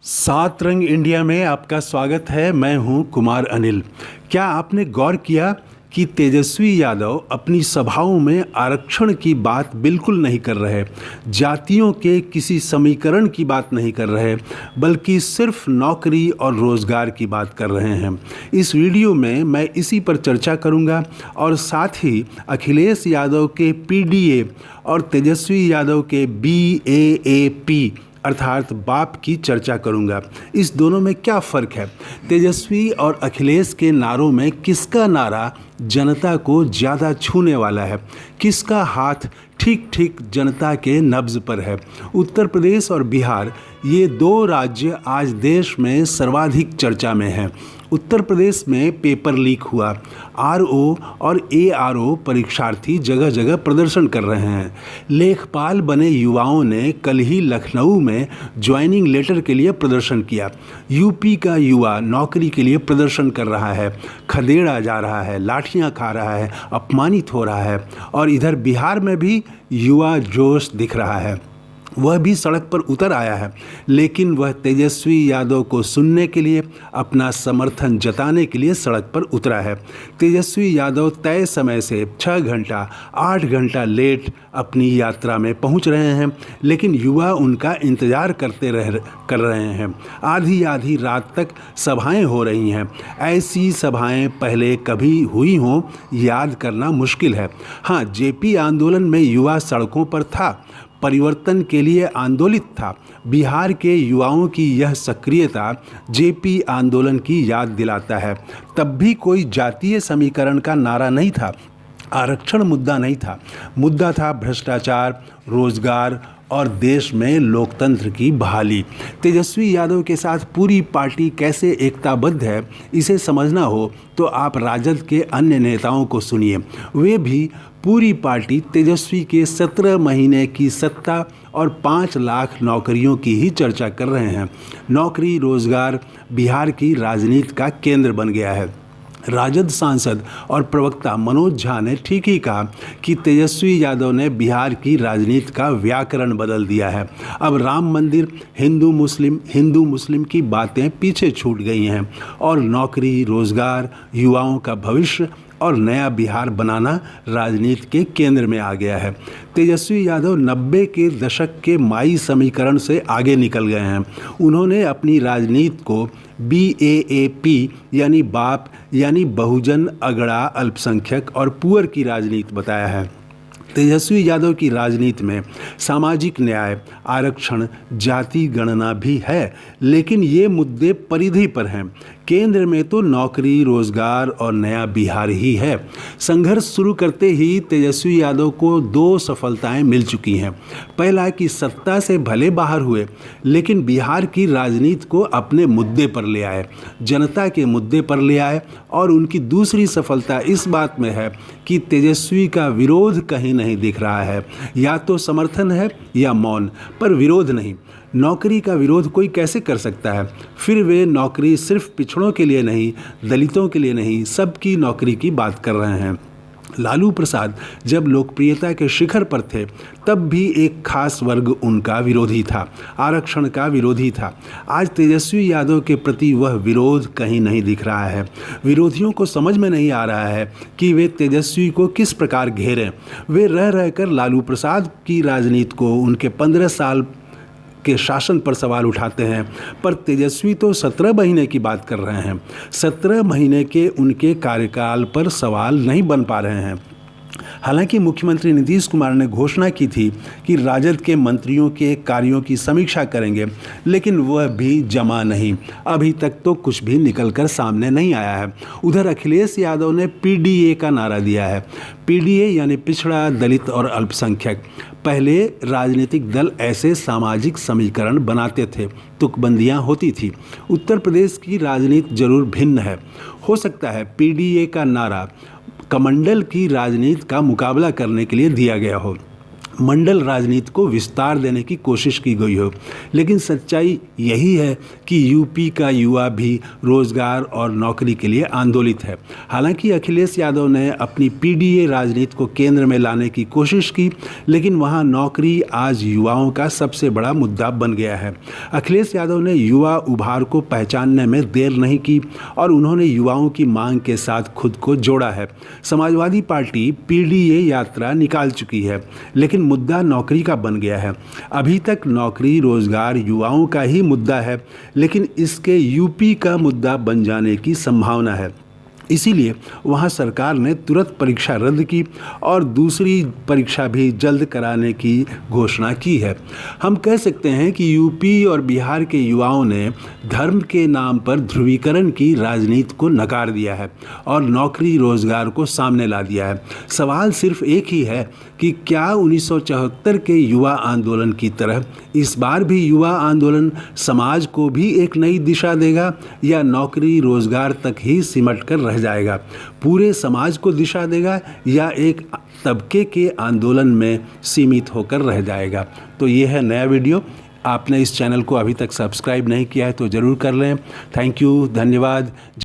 सात रंग इंडिया में आपका स्वागत है। मैं हूं कुमार अनिल। क्या आपने गौर किया कि तेजस्वी यादव अपनी सभाओं में आरक्षण की बात बिल्कुल नहीं कर रहे, जातियों के किसी समीकरण की बात नहीं कर रहे, बल्कि सिर्फ नौकरी और रोज़गार की बात कर रहे हैं। इस वीडियो में मैं इसी पर चर्चा करूंगा और साथ ही अखिलेश यादव के पीडीए और तेजस्वी यादव के बीएएपी अर्थात बाप की चर्चा करूंगा। इस दोनों में क्या फ़र्क है? तेजस्वी और अखिलेश के नारों में किसका नारा जनता को ज़्यादा छूने वाला है? किसका हाथ ठीक ठीक जनता के नब्ज़ पर है? उत्तर प्रदेश और बिहार, ये दो राज्य आज देश में सर्वाधिक चर्चा में हैं। उत्तर प्रदेश में पेपर लीक हुआ, आरओ और एआरओ परीक्षार्थी जगह जगह प्रदर्शन कर रहे हैं। लेखपाल बने युवाओं ने कल ही लखनऊ में ज्वाइनिंग लेटर के लिए प्रदर्शन किया। यूपी का युवा नौकरी के लिए प्रदर्शन कर रहा है, खदेड़ा जा रहा है, लाठियां खा रहा है, अपमानित हो रहा है। और इधर बिहार में भी युवा जोश दिख रहा है, वह भी सड़क पर उतर आया है, लेकिन वह तेजस्वी यादव को सुनने के लिए, अपना समर्थन जताने के लिए सड़क पर उतरा है। तेजस्वी यादव तय समय से 6 घंटा 8 घंटा लेट अपनी यात्रा में पहुंच रहे हैं, लेकिन युवा उनका इंतज़ार कर रहे हैं। आधी आधी रात तक सभाएं हो रही हैं। ऐसी सभाएं पहले कभी हुई हों याद करना मुश्किल है। हाँ, जेपी आंदोलन में युवा सड़कों पर था, परिवर्तन के लिए आंदोलित था। बिहार के युवाओं की यह सक्रियता जेपी आंदोलन की याद दिलाता है। तब भी कोई जातीय समीकरण का नारा नहीं था, आरक्षण मुद्दा नहीं था। मुद्दा था भ्रष्टाचार, रोजगार और देश में लोकतंत्र की बहाली। तेजस्वी यादव के साथ पूरी पार्टी कैसे एकताबद्ध है, इसे समझना हो तो आप राजद के अन्य नेताओं को सुनिए। वे भी पूरी पार्टी तेजस्वी के 17 महीने की सत्ता और 5 लाख नौकरियों की ही चर्चा कर रहे हैं। नौकरी रोजगार बिहार की राजनीति का केंद्र बन गया है। राजद सांसद और प्रवक्ता मनोज झा ने ठीक ही कहा कि तेजस्वी यादव ने बिहार की राजनीति का व्याकरण बदल दिया है। अब राम मंदिर, हिंदू मुस्लिम की बातें पीछे छूट गई हैं और नौकरी, रोजगार, युवाओं का भविष्य और नया बिहार बनाना राजनीति के केंद्र में आ गया है। तेजस्वी यादव 90 के दशक के माई समीकरण से आगे निकल गए हैं। उन्होंने अपनी राजनीति को बीएएपी यानी बाप यानी बहुजन, अगड़ा, अल्पसंख्यक और पुअर की राजनीति बताया है। तेजस्वी यादव की राजनीति में सामाजिक न्याय, आरक्षण, जाति गणना भी है, लेकिन ये मुद्दे परिधि पर हैं। केंद्र में तो नौकरी, रोजगार और नया बिहार ही है। संघर्ष शुरू करते ही तेजस्वी यादव को 2 सफलताएं मिल चुकी हैं। पहला कि सत्ता से भले बाहर हुए, लेकिन बिहार की राजनीति को अपने मुद्दे पर ले आए, जनता के मुद्दे पर ले आए। और उनकी दूसरी सफलता इस बात में है कि तेजस्वी का विरोध कहीं नहीं दिख रहा है। या तो समर्थन है या मौन, पर विरोध नहीं। नौकरी का विरोध कोई कैसे कर सकता है? फिर वे नौकरी सिर्फ पिछड़ों के लिए नहीं, दलितों के लिए नहीं, सबकी नौकरी की बात कर रहे हैं। लालू प्रसाद जब लोकप्रियता के शिखर पर थे, तब भी एक खास वर्ग उनका विरोधी था, आरक्षण का विरोधी था। आज तेजस्वी यादव के प्रति वह विरोध कहीं नहीं दिख रहा है। विरोधियों को समझ में नहीं आ रहा है कि वे तेजस्वी को किस प्रकार घेरें। वे रह रहकर लालू प्रसाद की राजनीति को, उनके 15 साल के शासन पर सवाल उठाते हैं, पर तेजस्वी तो 17 महीने की बात कर रहे हैं। 17 महीने के उनके कार्यकाल पर सवाल नहीं बन पा रहे हैं। हालांकि मुख्यमंत्री नीतीश कुमार ने घोषणा की थी कि राजद के मंत्रियों के कार्यों की समीक्षा करेंगे, लेकिन वह भी जमा नहीं। अभी तक तो कुछ भी निकलकर सामने नहीं आया है। उधर अखिलेश यादव ने पीडीए का नारा दिया है। पीडीए यानी पिछड़ा, दलित और अल्पसंख्यक। पहले राजनीतिक दल ऐसे सामाजिक समीकरण बनाते थे, तुकबंदियां होती थी। उत्तर प्रदेश की राजनीति जरूर भिन्न है। हो सकता है पीडीए का नारा कमंडल की राजनीति का मुकाबला करने के लिए दिया गया हो। मंडल राजनीति को विस्तार देने की कोशिश की गई हो। लेकिन सच्चाई यही है कि यूपी का युवा भी रोजगार और नौकरी के लिए आंदोलित है। हालांकि अखिलेश यादव ने अपनी पीडीए राजनीति को केंद्र में लाने की कोशिश की, लेकिन वहां नौकरी आज युवाओं का सबसे बड़ा मुद्दा बन गया है। अखिलेश यादव ने युवा उभार को पहचानने में देर नहीं की और उन्होंने युवाओं की मांग के साथ खुद को जोड़ा है। समाजवादी पार्टी पीडीए यात्रा निकाल चुकी है, लेकिन मुद्दा नौकरी का बन गया है। अभी तक नौकरी रोजगार युवाओं का ही मुद्दा है, लेकिन इसके यूपी का मुद्दा बन जाने की संभावना है। इसीलिए वहां सरकार ने तुरंत परीक्षा रद्द की और दूसरी परीक्षा भी जल्द कराने की घोषणा की है। हम कह सकते हैं कि यूपी और बिहार के युवाओं ने धर्म के नाम पर ध्रुवीकरण की राजनीति को नकार दिया है और नौकरी रोजगार को सामने ला दिया है। सवाल सिर्फ एक ही है कि क्या 1974 के युवा आंदोलन की तरह इस बार भी युवा आंदोलन समाज को भी एक नई दिशा देगा या नौकरी रोजगार तक ही सिमट कर रह जाएगा? पूरे समाज को दिशा देगा या एक तबके के आंदोलन में सीमित होकर रह जाएगा? तो ये है नया वीडियो। आपने इस चैनल को अभी तक सब्सक्राइब नहीं किया है तो ज़रूर कर लें। थैंक यू, धन्यवाद।